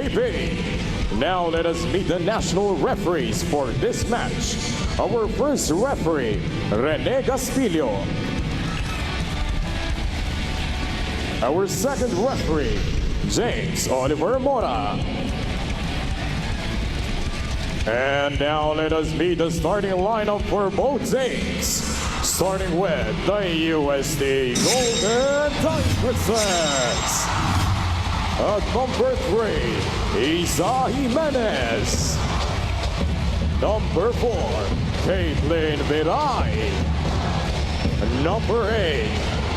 UAP. Now let us meet the national referees for this match. Our first referee, Rene Gaspillo. Our second referee, James Oliver Mora. And now let us meet the starting lineup for both teams. Starting with the USD Golden Tigresses. At number 3, Isa Jimenez. Number 4, Caitlin Viray. Number 8,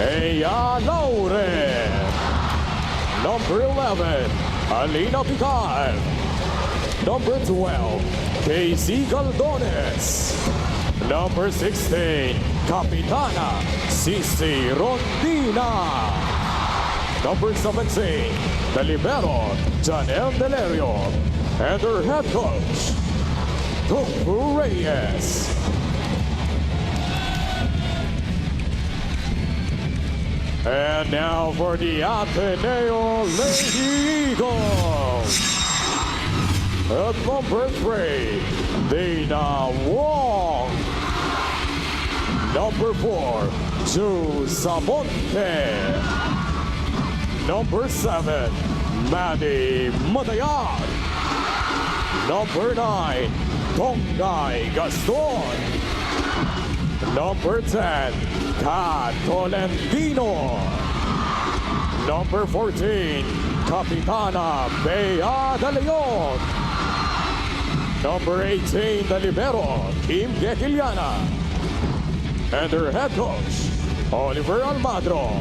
Ea Laure. Number 11, Alina Picar. Number 12, Casey Galdones. Number 16, Capitana Cici Rondina. Number 17, the libero, Janelle Delerio. And her head coach, Tofu Reyes. And now for the Ateneo Lady Eagles. At number 3, Dina Wong. Number 4, Ju Sabonte. Number 7, Maddie Matayag. Number 9, Tongay Gaston. Number 10, Kat Tolentino. Number 14, Capitana Bea De Leon. Number 18, the libero, Kim Gekiliana. And her head coach, Oliver Almadro.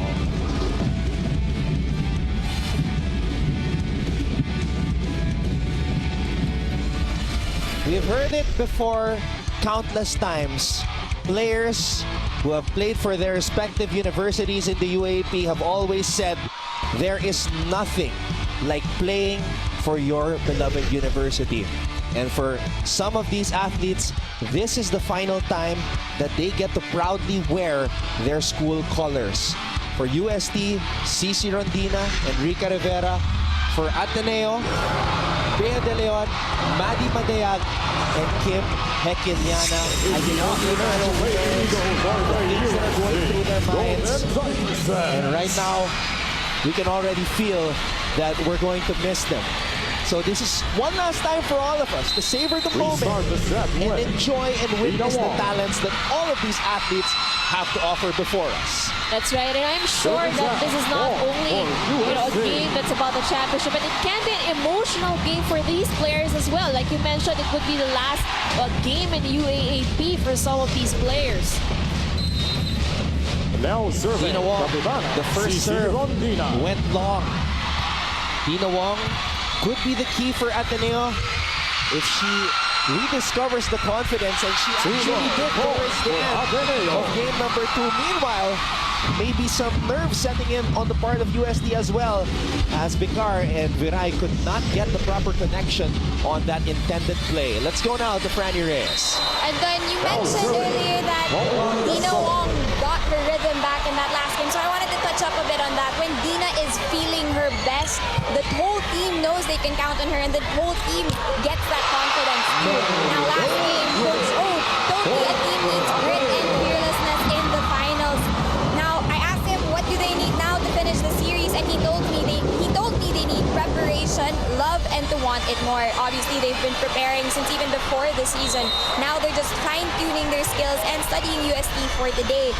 We've heard it before countless times. Players who have played for their respective universities in the UAP have always said there is nothing like playing for your beloved university. And for some of these athletes, this is the final time that they get to proudly wear their school colors. For UST, Cici Rondina, Enrica Rivera. For Ateneo, Bea De Leon, Maddie Matayag, and Kim Hekiliana. I can only imagine the things that are going through their minds. And right now, we can already feel that we're going to miss them. So this is one last time for all of us to savor the moment and enjoy and witness the talents that all of these athletes have to offer before us. That's right, and I'm sure that this is not only a game that's about the championship, but it can be an emotional game for these players as well. Like you mentioned, it would be the last game in the UAAP for some of these players. Now serving Dina Wong, the first serve went long. Dina Wong could be the key for Ateneo if she rediscovers the confidence, and she actually did towards the end of game number 2. Meanwhile, maybe some nerves setting in on the part of USD as well, as Picar and Viray could not get the proper connection on that intended play. Let's go now to Franny Reyes. And then you mentioned earlier that Dina Wong got her rhythm back in that last game, so I wanted to touch up a bit on that. When Dina is feeling her best, the whole team knows they can count on her, and the whole team gets that confidence too. Now last game, Coach O told me a team needs grit and fearlessness in the finals. Now I asked him what do they need now to finish the series, and he told me they need preparation, love, and to want it more. Obviously, they've been preparing since even before the season. Now they're just fine-tuning their skills and studying UST for the day.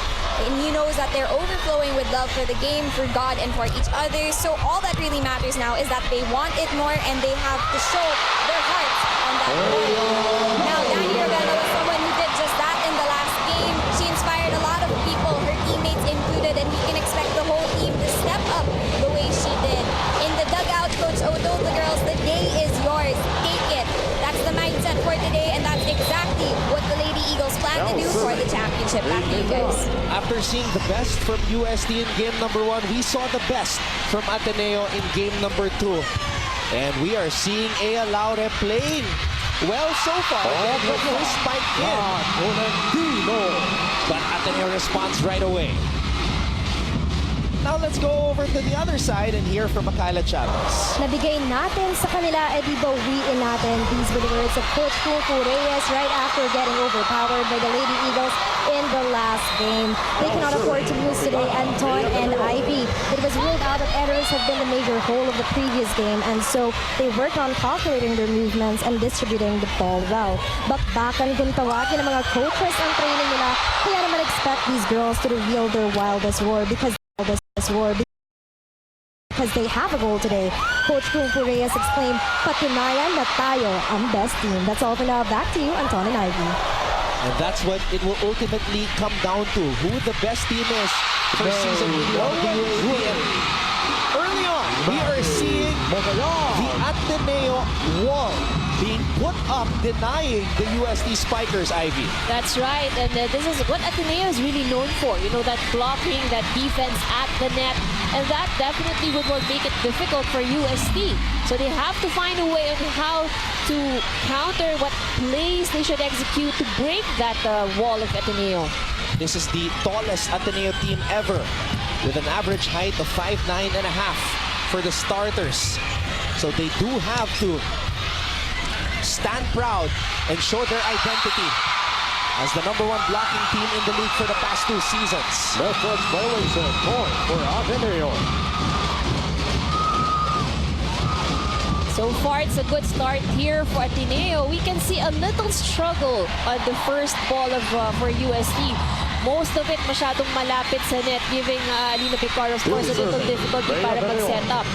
And he knows that they're overflowing with love for the game, for God, and for each other. So all that really matters now is that they want it more, and they have to show their hearts on that point. Now, Danny Rivera was someone who did just that in the last game. She inspired a lot of people, her teammates included, and we can expect the whole team to step up the way she did. In the dugout, Coach O told the girls, the day is yours. Take it. That's the mindset for today, and that's exactly what the Lady Eagles plan to do for the championship. Back to you guys. After seeing the best from USD in game number 1, we saw the best from Ateneo in game number 2. And we are seeing Ea Laure playing well so far. Her first spike in. But Ateneo responds right away. Now let's go over to the other side and hear from Makayla Chavez. Nabigay natin sa kanila, edi bawiin natin. These were the words of Coach Kung Reyes right after getting overpowered by the Lady Eagles in the last game. They cannot afford to lose today, Anton and Ivy. It was ruled out that errors have been the major hole of the previous game, and so they worked on calculating their movements and distributing the ball well. Bakbakan kung tawagin ng mga coaches ang training nila, kaya naman expect these girls to reveal their wildest roar because they have a goal today. Coach Kung Reyes exclaimed, "Patunayan na tayo ang best team." That's all for now. Back to you, Anton and Ivy. And that's what it will ultimately come down to, who the best team is for season 3 of the UAP. Early on, we are seeing the Ateneo wall being put up, denying the USD Spikers, Ivy. That's right, and this is what Ateneo is really known for. You know, that blocking, that defense at the net, and that definitely would make it difficult for USD. So they have to find a way on how to counter what plays they should execute to break that wall of Ateneo. This is the tallest Ateneo team ever, with an average height of 5'9.5" for the starters. So they do have to stand proud and show their identity as the #1 blocking team in the league for the past 2 seasons. The first violation point for Ateneo. So far, it's a good start here for Ateneo. We can see a little struggle on the first ball of for USD. Most of it masyadong malapit sa net, giving Alina Picar, of course, a little difficulty para mag-set up.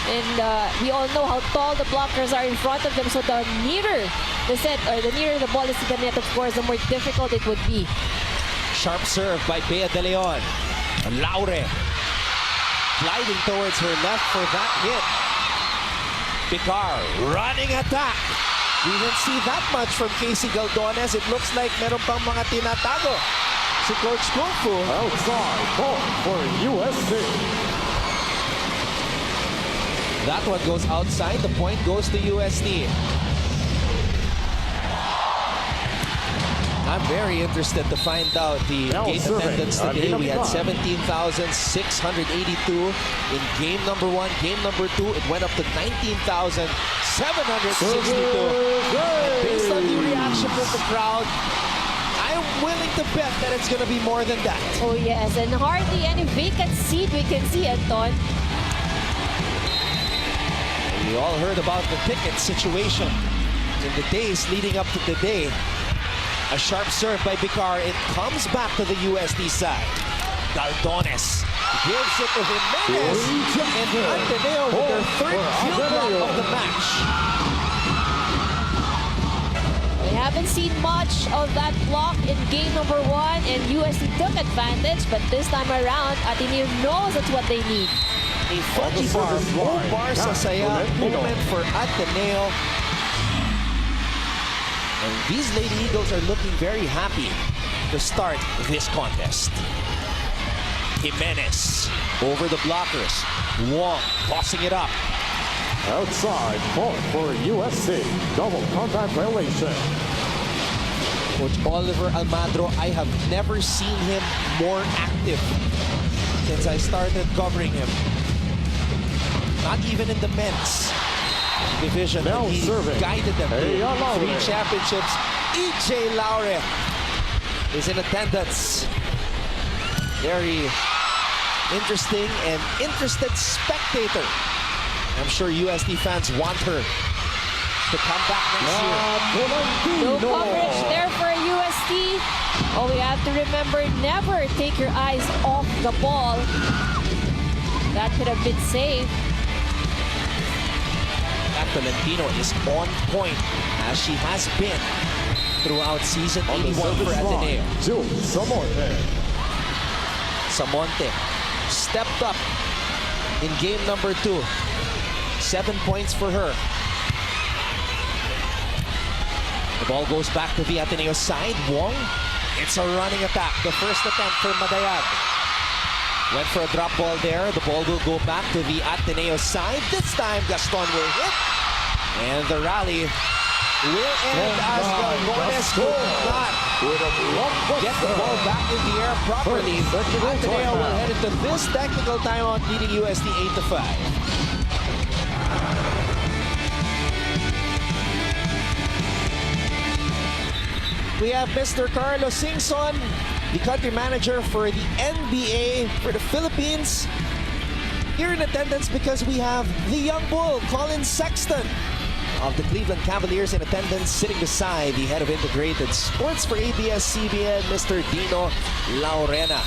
And we all know how tall the blockers are in front of them, so the nearer the set, or the nearer the ball is to the net, of course, the more difficult it would be. Sharp serve by Bea De Leon. Laure gliding towards her left for that hit. Picar running attack. We didn't see that much from Casey Galdones. It looks like meron pang mga tinatago si Coach Kung Fu. Outside ball for USD. That one goes outside. The point goes to USD. I'm very interested to find out the gate attendance today. We had 17,682 in game #1. Game #2, it went up to 19,762. And based on the reaction from the crowd, I'm willing to bet that it's going to be more than that. Oh yes, and hardly any vacant seat we can see, Anton. We all heard about the ticket situation in the days leading up to today. A sharp serve by Picar. It comes back to the USD side. Galdones gives it to Jimenez. And Ateneo with their third kill block of the match. We haven't seen much of that block in game #1, and USD took advantage, but this time around, Ateneo knows that's what they need. A funky bar sa saya moment for Ateneo. And these Lady Eagles are looking very happy to start this contest. Jimenez over the blockers. Wong tossing it up. Outside point for USD. Double contact violation. Coach Oliver Almadro, I have never seen him more active since I started covering him. Not even in the men's division. Now He serving. guided them to Laure. 3 championships. EJ Laure is in attendance. Very interesting and interested spectator. I'm sure USD fans want her to come back next year. No coverage there for USD. Oh, we have to remember, never take your eyes off the ball. That could have been saved. Tolentino is on point, as she has been throughout season 81 for Ateneo. Samonte stepped up in game #2. 7 points for her. The ball goes back to the Ateneo side. Wong, it's a running attack. The first attempt for Madayag. Went for a drop ball there. The ball will go back to the Ateneo side. This time, Gaston will hit. And the rally will end as Galdones could not with a Get the ball back in the air properly. Ateneo will head into this technical timeout, leading USD 8-5. We have Mr. Carlos Singson, the country manager for the NBA for the Philippines, here in attendance because we have the young bull, Colin Sexton, of the Cleveland Cavaliers in attendance, sitting beside the head of integrated sports for ABS-CBN, Mr. Dino Laurena.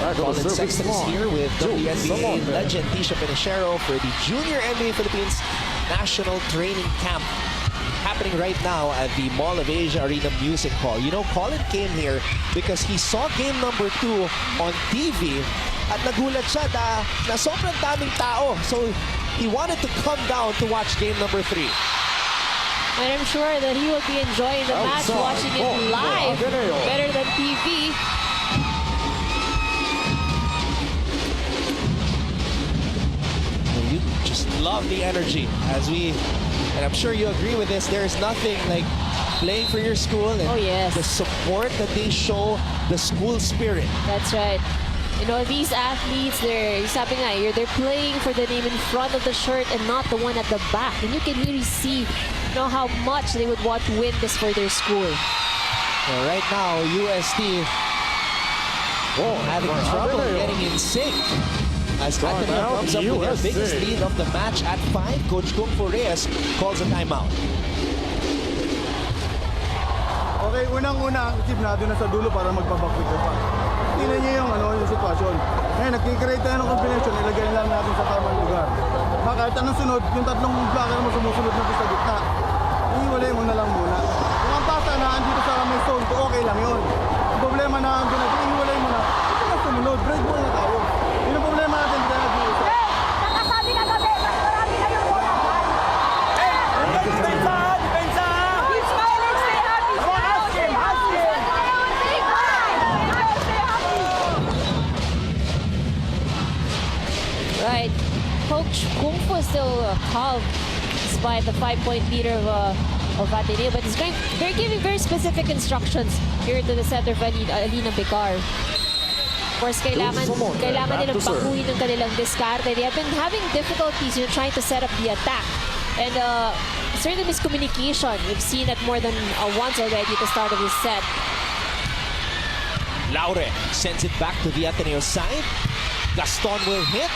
And Colin Sexton is here with WNBA legend Tisha Penichero for the Junior NBA Philippines National Training Camp, happening right now at the Mall of Asia Arena Music Hall. You know, Colin came here because he saw game number 2 on TV at nagulat siya na sobrang daming tao. So he wanted to come down to watch game number 3. And I'm sure that he will be enjoying the match, watching it live, better than TV. You just love the energy and I'm sure you agree with this, there's nothing like playing for your school and the support that they show, the school spirit. That's right. You know, these athletes, they're playing for the name in front of the shirt and not the one at the back. And you can really see, how much they would want to win this for their school. Well, right now, USD having trouble getting in sync. As Ateneo comes up with their biggest lead of the match at 5, Coach Kung Fu Reyes calls a timeout. Okay, unang-una, isip natin na sa dulo para magpabakwit pa. Tingnan niyo yung sitwasyon. Ngayon, nagkikreate tayo ng combination, ilagay lang natin sa tamang lugar. Kahit anong sunod, yung tatlong blocker mo sumusunod na sa gitna. Ihiwalay mo na lang muna. Kung ang pasa na andito sa may zone, okay lang yun. Ang problema na andito, ihiwalay mo na. Ito na sumunod, break ball na tayo. Yun ang problema natin dito. Nakasabi na gabi, mas marami na yung bola. Right. Coach Kung Fu is still calm despite the 5-point leader of Ateneo, but they're giving very specific instructions here to the center of Alina Becar. Of course, kailangan nilang baguhin ng kanilang diskarte. They have been having difficulties trying to set up the attack. And certain miscommunication we've seen it more than once already at the start of this set. Laure sends it back to the Ateneo side. Gaston will hit.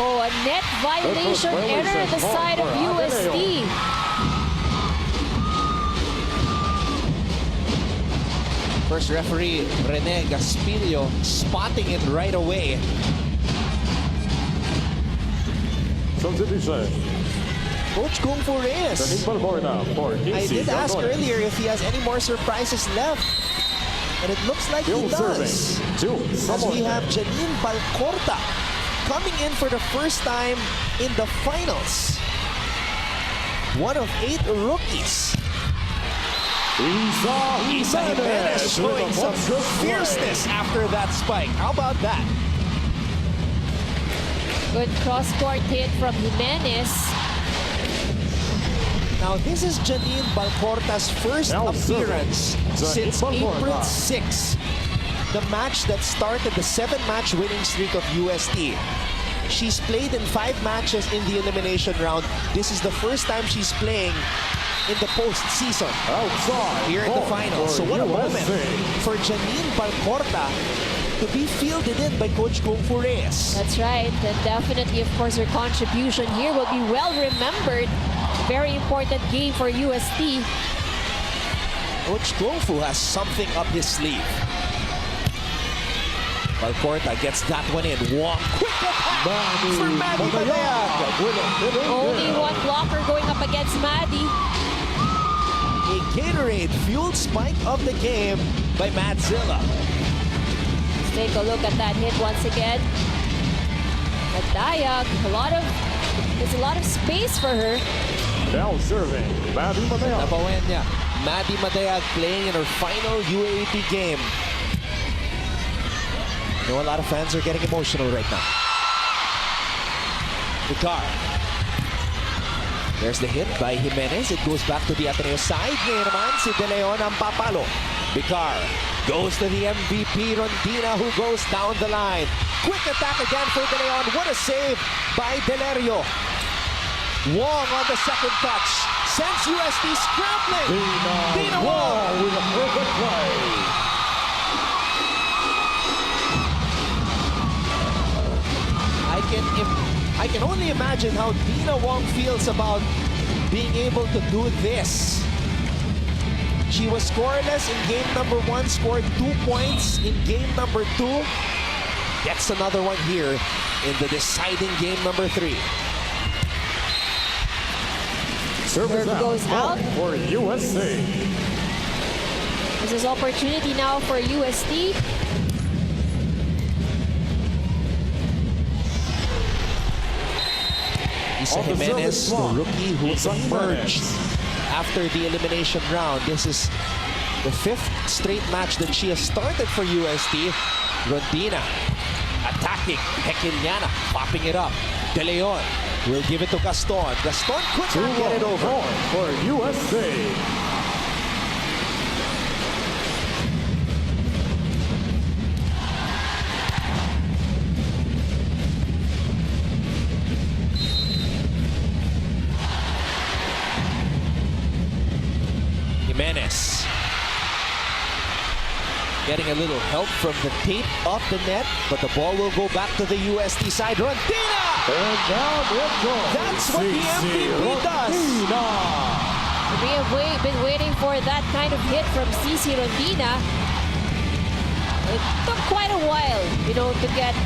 Oh, a net violation error on the side of USD. First referee, Rene Gaspilio, spotting it right away. Substitution. Coach Kung Fu Reyes. I did ask earlier if he has any more surprises left. And it looks like he does. As we have Janine Balcorta coming in for the first time in the finals. One of 8 rookies. Isa Jimenez showing some fierceness after that spike. How about that? Good cross-court hit from Jimenez. Now, this is Janine Balcorta's first appearance since April 6. The match that started the 7-match winning streak of UST. She's played in 5 matches in the elimination round. This is the first time she's playing in the postseason here in the finals. So what a moment for Janine Balcorta to be fielded in by Coach Kung Fu Reyes. That's right. And definitely, of course, her contribution here will be well remembered. Very important game for UST. Coach Kung Fu has something up his sleeve. Balcorta gets that one in. Walk. Quick attack for Maddie Madayag. Only one blocker going up against Maddie. A Gatorade-fueled spike of the game by Madzilla. Let's take a look at that hit once again. Madayag, there's a lot of space for her. Now serving, Maddie Madayag. Napawenya. Maddie Madayag playing in her final UAAP game. I know a lot of fans are getting emotional right now. Becar. There's the hit by Jimenez. It goes back to the Ateneo side. Ngayon naman si De Leon ang papalo. Vicar goes to the MVP, Rondina, who goes down the line. Quick attack again for De Leon. What a save by Delerio. Wong on the second touch. Sends UST scrambling. Dina Wong with a perfect play. I can only imagine how Dina Wong feels about being able to do this. She was scoreless in game number 1, scored 2 points in game number 2. Gets another one here in the deciding game number 3. Service goes out. for USA. This is opportunity now for UST. Isa Jimenez, the rookie who emerged after the elimination round. This is the 5th straight match that she has started for UST. Rondina attacking. Hekiliana popping it up. De Leon will give it to Gaston. Gaston could not get it over. For USA. Jimenez getting a little help from the tape off the net, but the ball will go back to the UST side. Rondina! And down it goes. That's what the MVP does. We have been waiting for that kind of hit from CC Rondina. It took quite a while, to get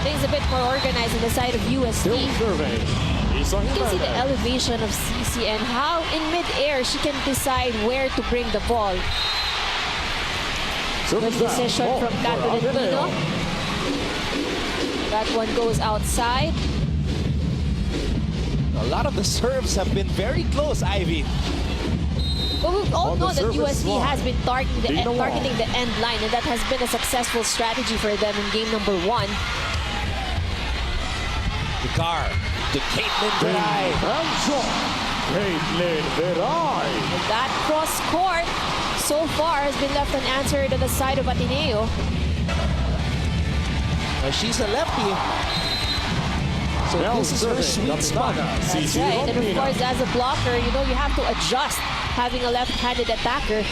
things a bit more organized on the side of UST. Still serving. You can see the elevation of CC and how in mid-air she can decide where to bring the ball. Good decision from Ateneo. That one goes outside. A lot of the serves have been very close, Ivy. But we all know that UST has been targeting the end line, and that has been a successful strategy for them in game number 1. Vicar to Caitlin Veray. Caitlin Veray. And that cross court so far has been left unanswered on the side of Ateneo. She's a lefty. So this is her sweet spot. That's right. And of course, as a blocker, you have to adjust having a left-handed attacker.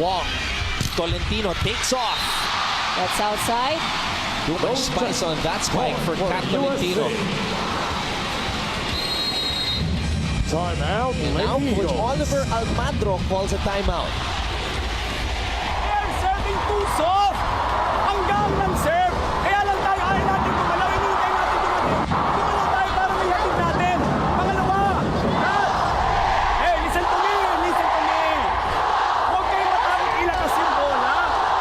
Wong. Tolentino takes off. That's outside. Too much spice on that spike for Kat Tolentino. Timeout. Now Coach Oliver Almagro calls a timeout. They're serving too soft. Ang ng serve. Kaya lang tayo ayaw natin gumalaw. Hinihintay natin dumating. Gumalaw tayo para may hatid natin. Pangalawa. Hey, listen to me. Listen to me. Huwag kayo matakot ilakas yung bola.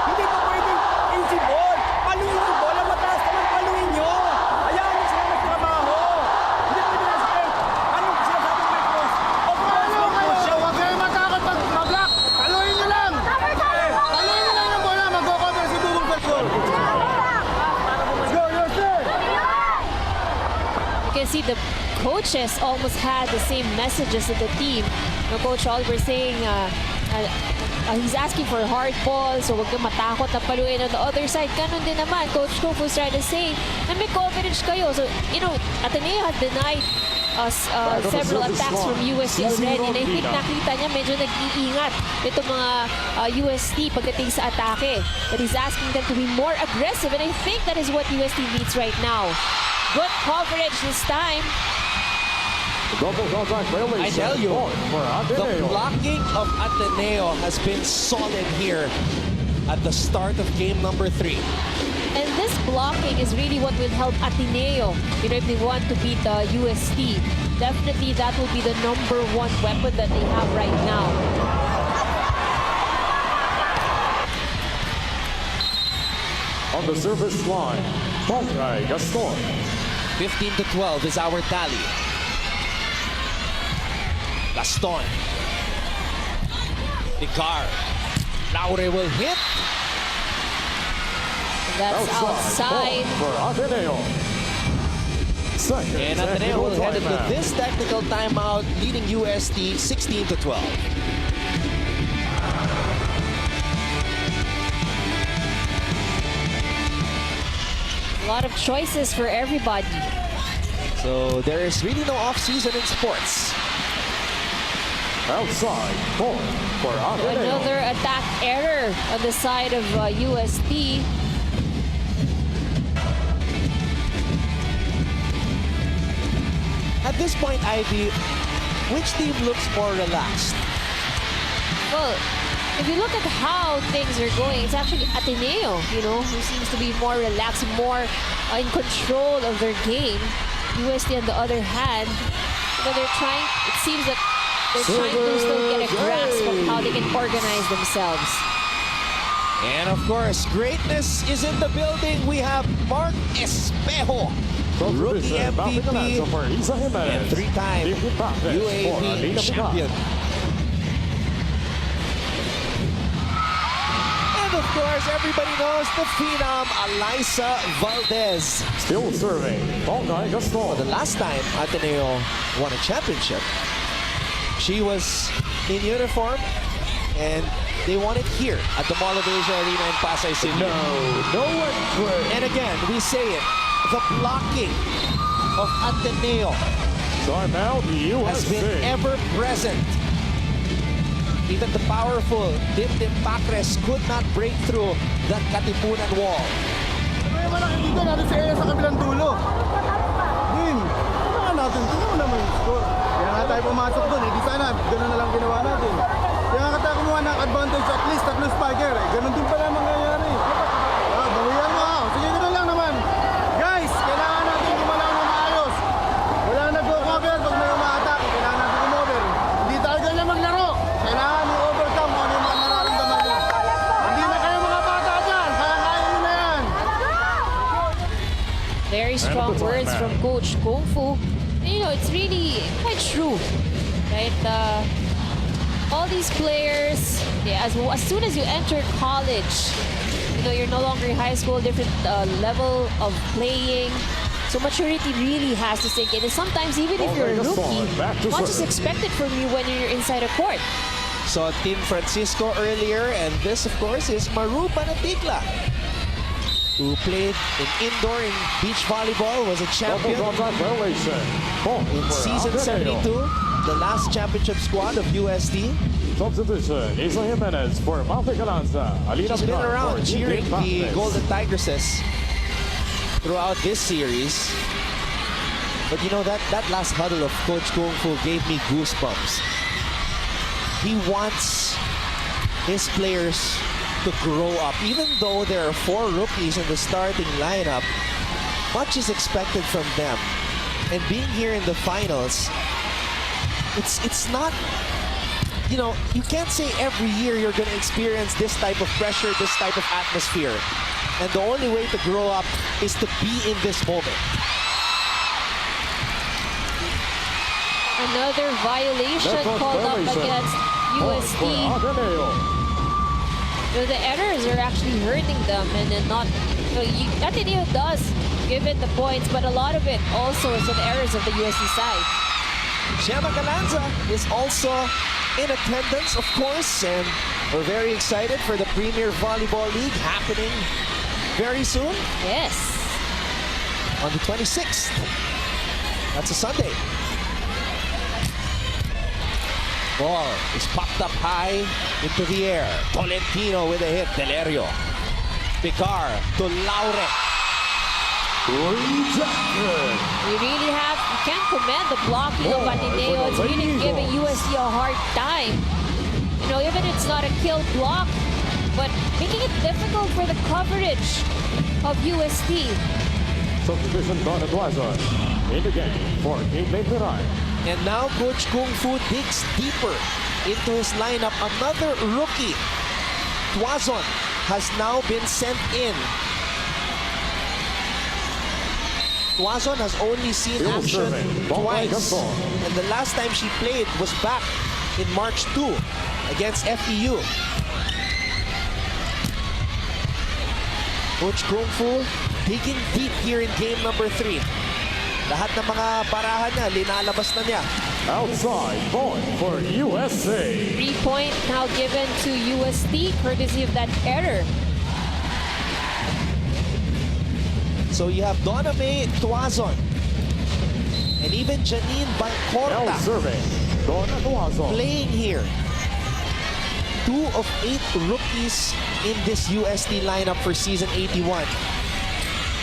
Hindi pa pwedeng easy ball. Paluin yung bola. Mataas naman paluin nyo. Hayaan nyo sila magtrabaho. Hindi pwede na sila. Anong sinasabi mo may cross? O paano kayo? Huwag kayo matakot mag-block. Paluin nyo lang. Paluin nyo lang yung bola. Mag-go-cover si Bubong Persol. Let's go, Yosef! You can see the coaches almost had the same messages of the team. Coach Oliver saying he's asking for hard balls, so huwag kang matakot na paluin. On the other side, ganun din naman. Coach Cook was trying to say na may coverage kayo. So, Ateneo has denied us several attacks from UST already. And I think nakita niya medyo nag-iingat itong mga UST pagdating sa atake. But he's asking them to be more aggressive. And I think that is what UST needs right now. Good coverage this time. Double contact violation. I tell you, for the Ateneo. blocking of Ateneo has been solid here at the start of game number 3. And this blocking is really what will help Ateneo, if they want to beat the UST. Definitely that will be the #1 weapon that they have right now. On the service line, Bongay Gaston. 15-12 is our tally. Gaston. Vicar. Laure will hit. That's outside. For Ateneo. seconds. And Ateneo will head into timeout. this technical timeout, leading UST 16-12. A lot of choices for everybody. So there is really no off-season in sports. Outside, point for Ateneo. Another attack error on the side of UST. At this point, Ivy, which team looks more relaxed? Well, if you look at how things are going, it's actually Ateneo, who seems to be more relaxed, more in control of their game. UST, on the other hand, they're trying, it seems that they're trying to still get a grasp of how they can organize themselves. And of course, greatness is in the building. We have Mark Espejo, rookie MVP and three-time UAP champion. And of course, everybody knows the phenom, Alyssa Valdez. Still serving, Bongay Gaston. The last time Ateneo won a championship, she was in uniform, and they won it here at the Mall of Asia Arena in Pasay City. No one played. And again, we say it, the blocking of Ateneo Timeout, has been USA. ever present. Even the powerful Dim Pacres could not break through that Katipunan wall. May malaki dito natin sa area sa kabilang dulo. Din, kailangan natin. Tingnan mo naman yung score. Kaya nga tayo pumasok doon. Di sana, ganun na lang ginawa natin. Kaya nga tayo kumuha ng advantage at least, tatlo spiker. Ganun din pala mangyayari. Bawian mo ha. Sige, ganun lang naman. Guys, kailangan natin gumalaw na maayos. Wala nag-cover pag may uma-attack. Kailangan natin gumover. Hindi tayo ganyan maglaro. Kailangan i-overcome kung ano yung mga nararamdaman nyo. Hindi na kayo mga bata dyan. Kaya nyo na yan. Very strong words from Coach Kung Fu. And, it's really quite true, right? All these players, as soon as you enter college, you're no longer in high school, different level of playing. So maturity really has to sink in. And sometimes, even if you're a rookie, much is expected from you when you're inside a court. Saw Team Francisco earlier, and this, of course, is Maru Panatigla, who played in indoor and beach volleyball, was a champion in season 72, the last championship squad of USD. Substitution, Isa Jimenez for Mount Calanza. She's been around cheering the Golden Tigresses throughout this series. But that last huddle of Coach Kung Fu gave me goosebumps. He wants his players to grow up. Even though there are 4 rookies in the starting lineup, much is expected from them. And being here in the finals, it's not, you can't say every year you're going to experience this type of pressure, this type of atmosphere. And the only way to grow up is to be in this moment. Another violation called up against USD. The errors are actually hurting them, and then not. Ateneo does give it the points, but a lot of it also is the errors of the USD side. Gemma Galanza is also in attendance, of course, and we're very excited for the Premier Volleyball League happening very soon. Yes. On the 26th. That's a Sunday. Ball is popped up high into the air. Tolentino with a hit. Delerio. Picar to Laure. You can't commend the blocking of Ateneo. It's really giving USD a hard time. Even it's not a kill block, but making it difficult for the coverage of USD. Substitution done at Waza. In the game for Game 9. And now Coach Kung Fu digs deeper into his lineup. Another rookie, Tuazon, has now been sent in. Tuazon has only seen action twice. And the last time she played was back in March 2 against FEU. Coach Kung Fu digging deep here in game number 3. Lahat ng mga parahan niya, linalabas na niya. Outside point for USA. 3-point now given to UST courtesy of that error. So you have Donna May Tuazon and even Janine Now Bancorta serving. Donna Tuazon. playing here. 2 of 8 rookies in this UST lineup for season 81.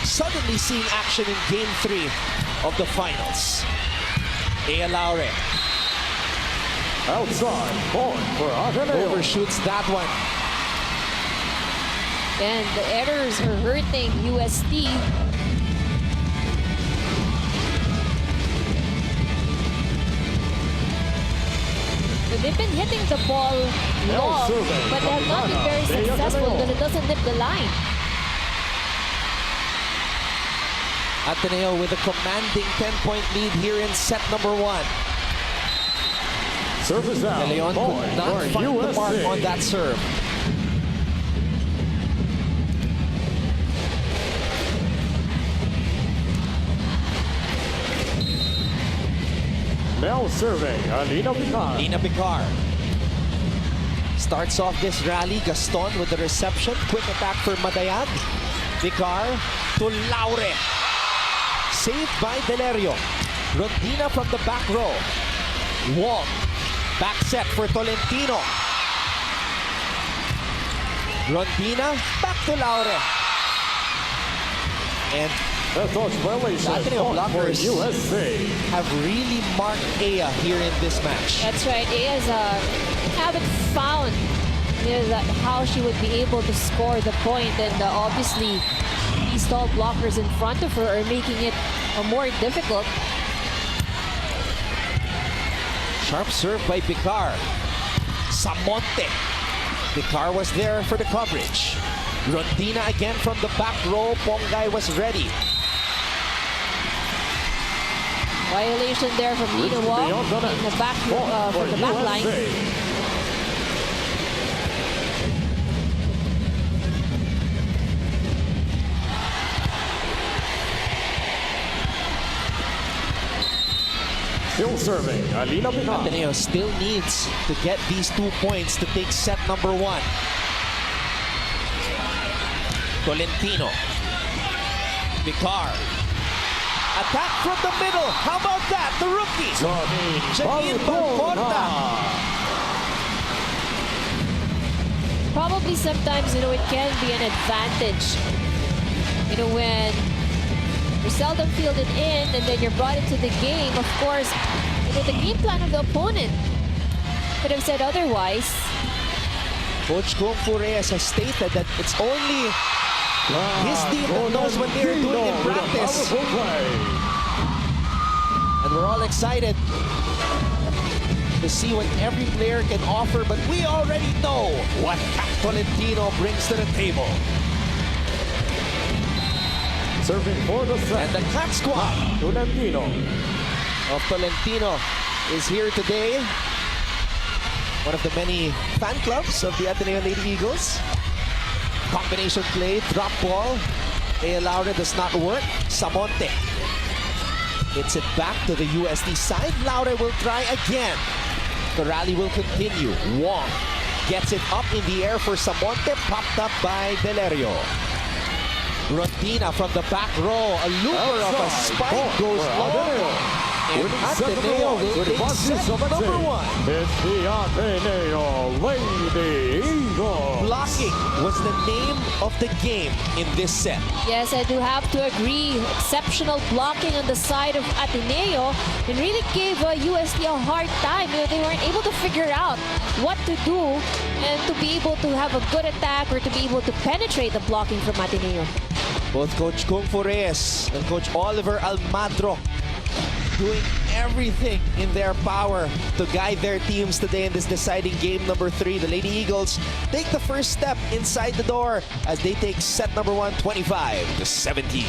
Suddenly seeing action in Game 3 of the finals. Ea Laure Outside point for Ateneo. overshoots that one. And the errors are hurting UST. So they've been hitting the ball long, serving but they have not been very Ateneo. successful when it doesn't hit the line. Ateneo with a commanding 10-point lead here in set number 1. Service out. De Leon Point could not for find the mark USA. on that serve. Now serving Alina Picar. Nina Picar starts off this rally. Gaston with the reception. Quick attack for Madayag. Picar to Laure. Saved by Delerio. Rondina from the back row. Wong. Back set for Tolentino. Rondina back to Laure. And A touch violation. Ateneo Point for blockers. USA. have really marked Ea here in this match. That's right. Aya's haven't found how she would be able to score the point, and obviously these tall blockers in front of her are making it more difficult. Sharp serve by Picar. Samonte. Picar was there for the coverage. Rondina again from the back row. Pongay was ready. Violation there from Nina Wong in the back from the back line. Still serving Alina Picar. Ateneo still needs to get these 2 points to take set number 1. Tolentino. Picar. Attack from the middle. How about that? The rookie. Janine Bancorta. Probably sometimes, it can be an advantage. When you're seldom fielded in and then you're brought into the game, of course, the game plan of the opponent could have said otherwise. Coach Kung Fu Reyes has stated that it's only his team that knows what they're doing in practice. And we're all excited to see what every player can offer, but we already know what Tolentino brings to the table. Serving for the set. And the cat squad Tolentino. of Tolentino is here today. One of the many fan clubs of the Ateneo Lady Eagles. Combination play, drop ball. Ea Laure does not work. Samonte hits it back to the USD side. Laure will try again. The rally will continue. Wong gets it up in the air for Samonte, popped up by Delerio. Rondina from the back row. A looper of a spike goes long. And Ateneo will take set number 1. It's the Ateneo Lady Eagles. Blocking was the name of the game in this set. Yes, I do have to agree. Exceptional blocking on the side of Ateneo and really gave USD a hard time. They weren't able to figure out what to do and to be able to have a good attack or to be able to penetrate the blocking from Ateneo. Both Coach Kung Fu Reyes and Coach Oliver Almadro doing everything in their power to guide their teams today in this deciding game number 3. The Lady Eagles take the first step inside the door as they take set number 1, 25-17.